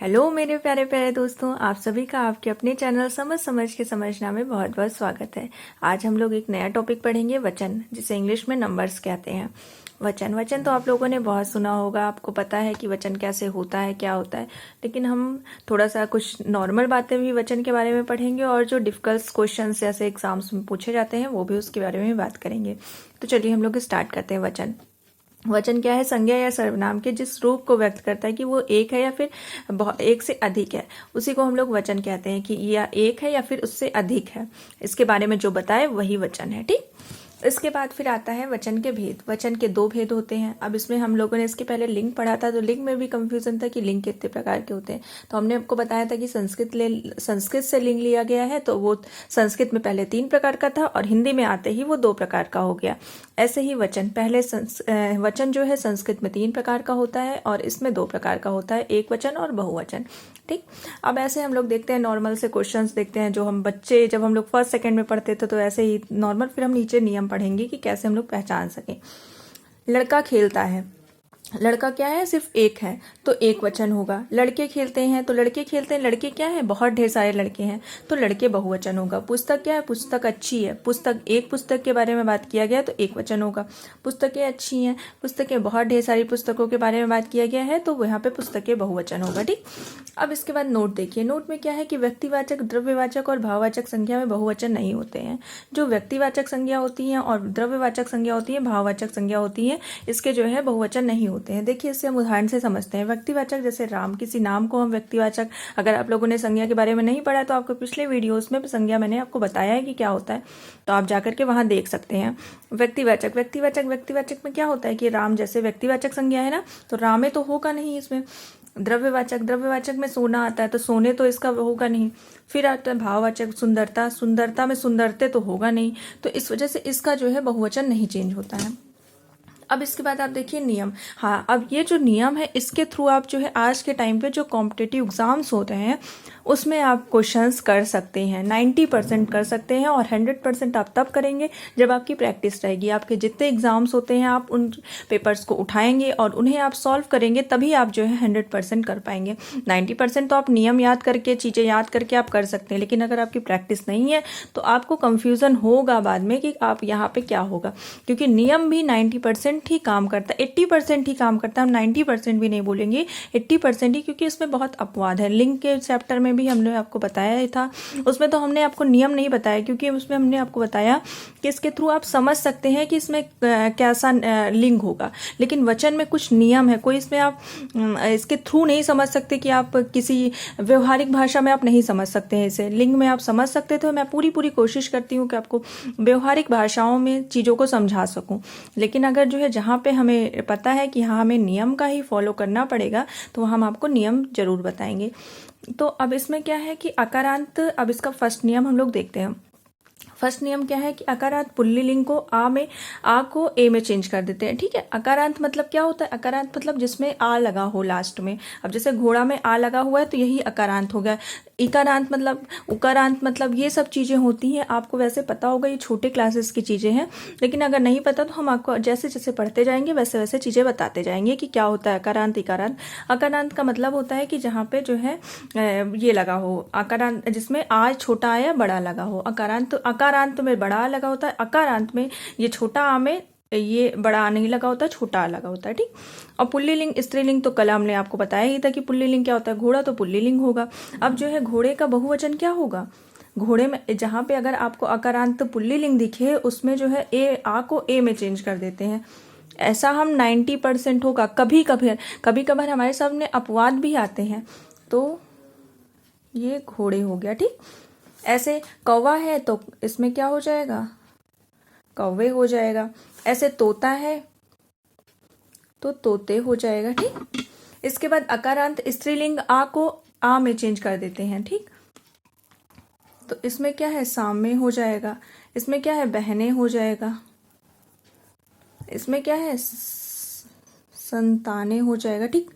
Hello मेरे प्यारे प्यारे दोस्तों, आप सभी का आपके अपने चैनल समझ के समझना में बहुत बहुत स्वागत है। आज हम लोग एक नया टॉपिक पढ़ेंगे, वचन, जिसे इंग्लिश में नंबर्स कहते हैं। वचन तो आप लोगों ने बहुत सुना होगा, आपको पता है कि वचन कैसे होता है, क्या होता है। लेकिन हम थोड़ा सा कुछ नॉर्मल बातें भी वचन के बारे में पढ़ेंगे और जो डिफिकल्ट क्वेश्चन जैसे एग्जाम्स में पूछे जाते हैं वो भी उसके बारे में बात करेंगे। तो चलिए हम लोग स्टार्ट करते हैं। वचन क्या है? संज्ञा या सर्वनाम के जिस रूप को व्यक्त करता है कि वो एक है या फिर एक से अधिक है, उसी को हम लोग वचन कहते हैं। कि या एक है या फिर उससे अधिक है, इसके बारे में जो बताए वही वचन है। ठीक। इसके बाद फिर आता है वचन के भेद। वचन के दो भेद होते हैं। अब इसमें हम लोगों ने इसके पहले लिंग पढ़ा था, तो लिंग में भी कंफ्यूजन था कि लिंग कितने प्रकार के होते हैं। तो हमने आपको बताया था कि संस्कृत से लिंग लिया गया है, तो वो संस्कृत में पहले 3 प्रकार का था और हिंदी में आते ही वो 2 प्रकार का हो गया। ऐसे ही वचन, पहले वचन जो है संस्कृत में 3 प्रकार का होता है और इसमें 2 प्रकार का होता है, एक वचन और बहुवचन। ठीक। अब ऐसे हम लोग देखते हैं, नॉर्मल से क्वेश्चंस देखते हैं जो हम बच्चे जब हम लोग फर्स्ट सेकंड में पढ़ते थे, तो ऐसे ही नॉर्मल। फिर हम नीचे नियम पढ़ेंगे कि कैसे हम लोग पहचान सकें। लड़का खेलता है, लड़का क्या है? सिर्फ एक है, तो एक वचन होगा। लड़के खेलते हैं, तो लड़के खेलते हैं, लड़के क्या है? बहुत ढेर सारे लड़के हैं, तो लड़के बहुवचन होगा। पुस्तक क्या है? पुस्तक अच्छी है। पुस्तक, एक पुस्तक के बारे में बात किया गया तो एक वचन होगा। पुस्तकें अच्छी हैं, पुस्तकें, बहुत ढेर सारी पुस्तकों के बारे में बात किया गया है, तो यहाँ पे पुस्तकें बहुवचन होगा। ठीक। अब इसके बाद नोट देखिए। नोट में क्या है कि व्यक्तिवाचक, द्रव्यवाचक और भाववाचक संज्ञा में बहुवचन नहीं होते हैं। जो व्यक्तिवाचक संज्ञा होती है और द्रव्यवाचक संज्ञा होती है, भाववाचक संज्ञा होती है, इसके जो है बहुवचन नहीं होते हैं। देखिए, इससे हम उदाहरण से समझते हैं। व्यक्तिवाचक जैसे राम, किसी नाम को हम व्यक्तिवाचक, अगर आप लोगों ने संज्ञा के बारे में नहीं पढ़ा तो आपको पिछले वीडियोस में संज्ञा मैंने आपको बताया है कि क्या होता है, तो आप जाकर के वहां देख सकते हैं। व्यक्तिवाचक में क्या होता है कि राम जैसे व्यक्तिवाचक संज्ञा है ना, तो रामे तो होगा नहीं इसमें। द्रव्यवाचक में सोना आता है, तो सोने तो इसका होगा नहीं। फिर आता है भाववाचक, सुंदरता में सुंदरते तो होगा नहीं, तो इस वजह से इसका जो है बहुवचन नहीं चेंज होता है। अब इसके बाद आप देखिए नियम। हाँ, अब ये जो नियम है, इसके थ्रू आप जो है आज के टाइम पे जो कॉम्पिटिटिव एग्जाम्स होते हैं उसमें आप क्वेश्चंस कर सकते हैं। 90% कर सकते हैं और 100% आप तब करेंगे जब आपकी प्रैक्टिस रहेगी। आपके जितने एग्जाम्स होते हैं आप उन पेपर्स को उठाएंगे और उन्हें आप सॉल्व करेंगे, तभी आप जो है 100% कर पाएंगे। 90% तो आप नियम याद करके, चीज़ें याद करके आप कर सकते हैं, लेकिन अगर आपकी प्रैक्टिस नहीं है तो आपको कंफ्यूजन होगा बाद में कि आप यहाँ पे क्या होगा, क्योंकि नियम भी 90% ही काम करता है, 80% ही काम करता है। हम 90% भी नहीं बोलेंगे, 80% ही, क्योंकि इसमें बहुत अपवाद है। लिंग के चैप्टर में भी हमने आपको बताया ही था, उसमें तो हमने आपको नियम नहीं बताया, क्योंकि उसमें हमने आपको बताया कि इसके थ्रू आप समझ सकते हैं कि इसमें कैसा लिंग होगा। लेकिन वचन में कुछ नियम है, कोई इसमें आप इसके थ्रू नहीं समझ सकते कि आप किसी व्यवहारिक भाषा में आप नहीं समझ सकते हैं इसे। लिंग में आप समझ सकते थे। मैं पूरी कोशिश करती हूँ कि आपको व्यवहारिक भाषाओं में चीज़ों को समझा सकूं। लेकिन अगर जो है जहाँ पे हमें पता है कि हाँ हमें नियम का ही फॉलो करना पड़ेगा, तो हम आपको नियम जरूर बताएंगे। तो अब इसमें क्या है कि अकारांत, अब इसका फर्स्ट नियम हम लोग देखते हैं। फर्स्ट नियम क्या है कि अकारांत पुल्लिंग को आ को ए में चेंज कर देते हैं। ठीक है। अकारांत मतलब क्या होता है? अकारांत मतलब जिसमें आ लगा हो लास्ट में। अब जैसे घोड़ा में आ लगा हुआ है तो यही अकारांत हो गया। इकारांत मतलब, उकारांत मतलब, ये सब चीजें होती हैं। आपको वैसे पता होगा, ये छोटे क्लासेस की चीजें हैं, लेकिन अगर नहीं पता तो हम आपको जैसे जैसे पढ़ते जाएंगे वैसे वैसे चीजें बताते जाएंगे कि क्या होता है अकारांत, इकारांत। अकारांत का मतलब होता है कि जहाँ पे जो है ये लगा हो, अकारांत जिसमें आ छोटा आ या बड़ा लगा हो। अकारांत में बड़ा आ लगा होता है, अकारांत में ये छोटा आ में ये बड़ा आ नहीं लगा होता, छोटा आ लगा होता है। ठीक। और पुल्लिंग, स्त्रीलिंग तो कल हमने आपको बताया ही था कि पुल्लिंग क्या होता है। घोड़ा तो पुल्लिंग होगा। अब जो है घोड़े का बहुवचन क्या होगा? घोड़े में जहां पे अगर आपको अकारांत पुल्लिंग दिखे, उसमें जो है ए, आ को ए में चेंज कर देते हैं। ऐसा हम 90% होगा। कभी कभार हमारे सामने अपवाद भी आते हैं, तो ये घोड़े हो गया। ठीक। ऐसे कौवा है तो इसमें क्या हो जाएगा? कौवे हो जाएगा। ऐसे तोता है तो तोते हो जाएगा। ठीक। इसके बाद अकारांत स्त्रीलिंग आ को आ में चेंज कर देते हैं। ठीक। तो इसमें क्या है? सामे हो जाएगा। इसमें क्या है? बहने हो जाएगा। इसमें क्या है? संताने हो जाएगा। ठीक।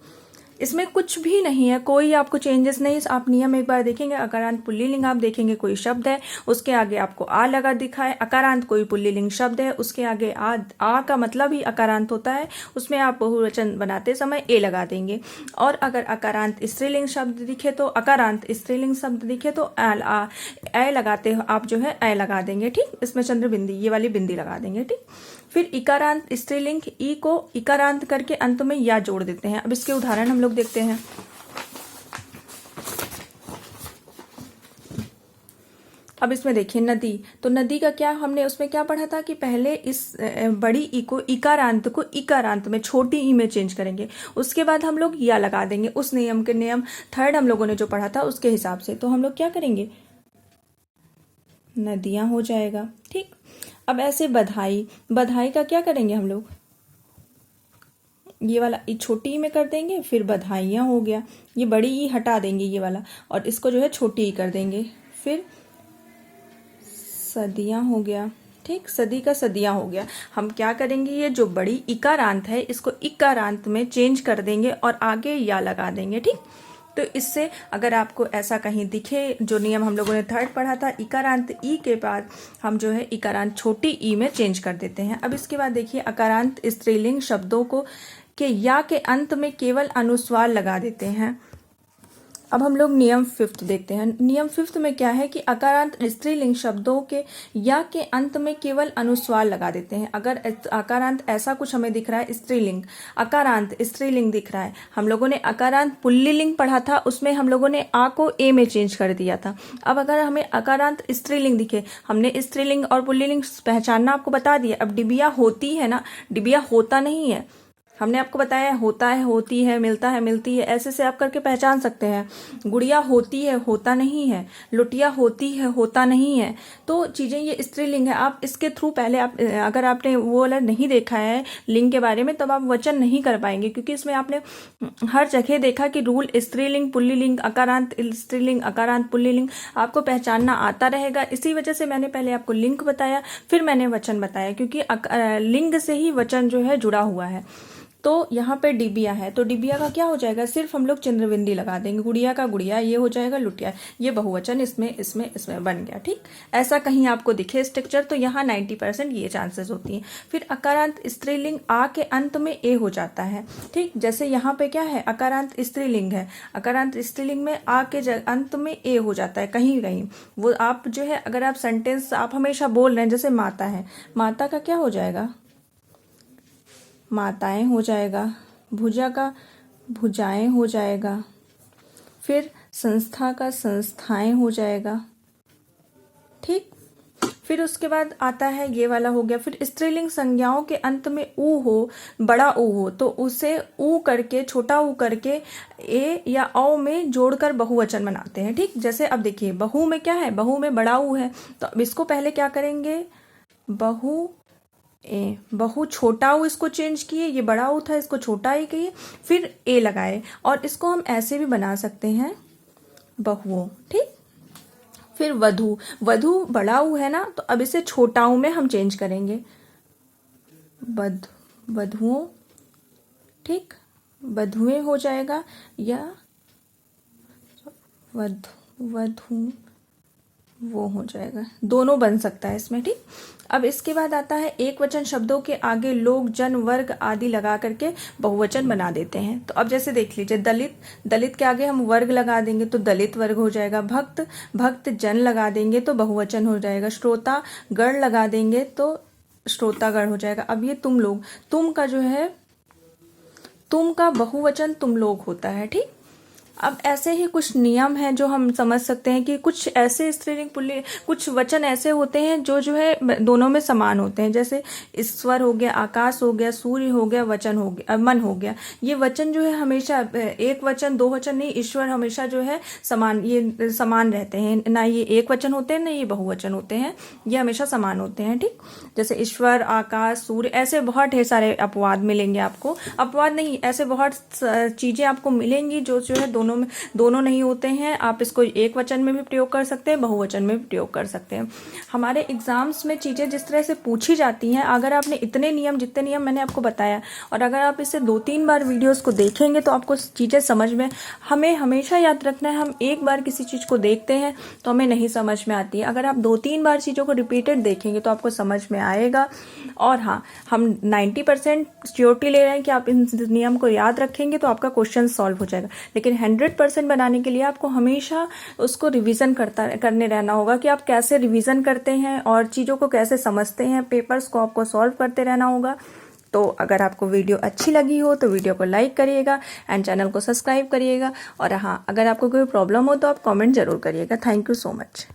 इसमें कुछ भी नहीं है, कोई आपको चेंजेस नहीं। आप नियम एक बार देखेंगे, अकारांत पुल्लिंग आप देखेंगे, कोई शब्द है उसके आगे आपको आ लगा दिखा है, अकारांत कोई पुल्लिंग शब्द है उसके आगे आ का मतलब ही अकारांत होता है, उसमें आप बहुवचन बनाते समय ए लगा देंगे। और अगर अकारांत स्त्रीलिंग शब्द दिखे तो अकारांत स्त्रीलिंग शब्द दिखे तो ए लगाते हो आप जो है ए लगा देंगे, ठीक। इसमें चंद्र बिंदी, ये वाली बिंदी लगा देंगे, ठीक। फिर इकारांत स्त्रीलिंग ई को इकारांत करके अंत में या जोड़ देते हैं। अब इसके उदाहरण हम लोग देखते हैं। अब इसमें देखिए नदी, तो नदी का क्या हमने उसमें क्या पढ़ा था कि पहले इस बड़ी ई को इकारांत को इकारांत में छोटी ई में चेंज करेंगे, उसके बाद हम लोग या लगा देंगे। उस नियम के नियम थर्ड हम लोगों ने जो पढ़ा था उसके हिसाब से, तो हम लोग क्या करेंगे, नदियां हो जाएगा, ठीक। अब ऐसे बधाई, बधाई का क्या करेंगे हम लोग, ये वाला ई छोटी ई में कर देंगे, फिर बधाइयां हो गया, ये बड़ी ई हटा देंगे ये वाला और इसको जो है छोटी ई कर देंगे, फिर सदियां हो गया, ठीक। सदी का सदियां हो गया। हम क्या करेंगे, ये जो बड़ी इकारांत है इसको इकारांत में चेंज कर देंगे और आगे या लगा देंगे, ठीक। तो इससे अगर आपको ऐसा कहीं दिखे, जो नियम हम लोगों ने थर्ड पढ़ा था, इकारांत ई के बाद हम जो है इकारांत छोटी ई में चेंज कर देते हैं। अब इसके बाद देखिए अकारांत स्त्रीलिंग शब्दों को के या के अंत में केवल अनुस्वार लगा देते हैं। अब हम लोग नियम फिफ्थ देखते हैं। नियम फिफ्थ में क्या है कि अकारांत स्त्रीलिंग शब्दों के या के अंत में केवल अनुस्वार लगा देते हैं। अगर अकारांत ऐसा कुछ हमें दिख रहा है, स्त्रीलिंग अकारांत स्त्रीलिंग दिख रहा है, हम लोगों ने अकारांत पुल्लिंग पढ़ा था, उसमें हम लोगों ने आ को ए में चेंज कर दिया था। अब अगर हमें अकारांत स्त्रीलिंग दिखे, हमने स्त्रीलिंग और पुल्लिंग पहचानना आपको बता दिया। अब डिबिया होती है ना, डिबिया होता नहीं है, हमने आपको बताया होता है, होती है, मिलता है, मिलती है, ऐसे से आप करके पहचान सकते हैं। गुड़िया होती है, होता नहीं है, लुटिया होती है, होता नहीं है। तो चीजें ये स्त्रीलिंग है। आप इसके थ्रू पहले आप अगर आपने वो वाला नहीं देखा है लिंग के बारे में, तब आप वचन नहीं कर पाएंगे, क्योंकि इसमें आपने हर जगह देखा कि रूल स्त्रीलिंग पुल्लिंग अकारांत स्त्रीलिंग अकारांत पुल्लिंग आपको पहचानना आता रहेगा। इसी वजह से मैंने पहले आपको लिंग बताया, फिर मैंने वचन बताया, क्योंकि लिंग से ही वचन जो है जुड़ा हुआ है। तो यहाँ पे डिबिया है, तो डिबिया का क्या हो जाएगा, सिर्फ हम लोग चंद्रबिंदी लगा देंगे। गुड़िया का गुड़िया ये हो जाएगा, लुटिया ये बहुवचन इसमें इसमें इसमें बन गया, ठीक। ऐसा कहीं आपको दिखे स्ट्रक्चर तो यहाँ 90% ये चांसेस होती हैं। फिर अकारांत स्त्रीलिंग आ के अंत में ए हो जाता है, ठीक। जैसे यहाँ पे क्या है, अकारांत स्त्रीलिंग है, अकारांत स्त्रीलिंग में आ के अंत में ए हो जाता है कहीं कहीं। वो आप जो है अगर आप सेंटेंस आप हमेशा बोल रहे हैं, जैसे माता है, माता का क्या हो जाएगा, माताएं हो जाएगा। भुजा का भुजाएं हो जाएगा। फिर संस्था का संस्थाएं हो जाएगा, ठीक। फिर उसके बाद आता है ये वाला हो गया। फिर स्त्रीलिंग संज्ञाओं के अंत में ऊ हो, बड़ा ऊ हो, तो उसे ऊ करके छोटा ऊ करके ए या औ में जोड़कर बहुवचन बनाते हैं, ठीक। जैसे अब देखिए बहु में क्या है, बहु में बड़ा ऊ है, तो अब इसको पहले क्या करेंगे, बहु ए, बहु छोटा ऊ इसको चेंज किए, ये बड़ा ऊ था इसको छोटा ही किए, फिर ए लगाए, और इसको हम ऐसे भी बना सकते हैं बहुओं, ठीक। फिर वधु, वधु बड़ा ऊ है ना, तो अब इसे छोटा ऊ में हम चेंज करेंगे, वधुओं, ठीक, वधुएं हो जाएगा, या वधु वो हो जाएगा, दोनों बन सकता है इसमें, ठीक। अब इसके बाद आता है एक वचन शब्दों के आगे लोग, जन, वर्ग आदि लगा करके बहुवचन बना देते हैं। तो अब जैसे देख लीजिए दलित, दलित के आगे हम वर्ग लगा देंगे तो दलित वर्ग हो जाएगा। भक्त, भक्त जन लगा देंगे तो बहुवचन हो जाएगा। श्रोता गण लगा देंगे तो श्रोतागण हो जाएगा। अब ये तुम लोग, तुम का जो है, तुम का बहुवचन तुम लोग होता है, ठीक। अब ऐसे ही कुछ नियम हैं जो हम समझ सकते हैं कि कुछ ऐसे स्त्रीलिंग पुल्लिंग कुछ वचन ऐसे होते हैं जो है दोनों में समान होते हैं। जैसे ईश्वर हो गया, आकाश हो गया, सूर्य हो गया, वचन हो गया, मन हो गया। ये वचन जो है हमेशा एक वचन दो वचन नहीं, ईश्वर हमेशा जो है समान, ये समान रहते हैं, ना ये एक वचन होते हैं ना ये बहुवचन होते हैं, ये हमेशा समान होते हैं, ठीक। जैसे ईश्वर, आकाश, सूर्य, ऐसे बहुत ढेर सारे अपवाद मिलेंगे आपको, अपवाद नहीं ऐसे बहुत चीजें आपको मिलेंगी जो है दोनों दोनों नहीं होते हैं। आप इसको एक वचन में भी प्रयोग कर सकते हैं, बहुवचन में भी प्रयोग कर सकते हैं। हमारे एग्जाम्स में चीज़ें जिस तरह से पूछी जाती हैं, अगर आपने जितने नियम मैंने आपको बताया और अगर आप इसे 2-3 बार वीडियोस को देखेंगे तो आपको चीज़ें समझ में, हमें हमेशा याद रखना है, हम एक बार किसी चीज़ को देखते हैं तो हमें नहीं समझ में आती है। अगर आप 2-3 बार चीज़ों को रिपीटेड देखेंगे तो आपको समझ में आएगा। और हाँ, हम 90% श्योरिटी ले रहे हैं कि आप इन नियम को याद रखेंगे तो आपका क्वेश्चन सॉल्व हो जाएगा। लेकिन 100% बनाने के लिए आपको हमेशा उसको रिवीजन करने रहना होगा कि आप कैसे रिवीजन करते हैं और चीज़ों को कैसे समझते हैं। पेपर्स को आपको सॉल्व करते रहना होगा। तो अगर आपको वीडियो अच्छी लगी हो तो वीडियो को लाइक करिएगा एंड चैनल को सब्सक्राइब करिएगा। और हाँ, अगर आपको कोई प्रॉब्लम हो तो आप कमेंट जरूर करिएगा। Thank you so much.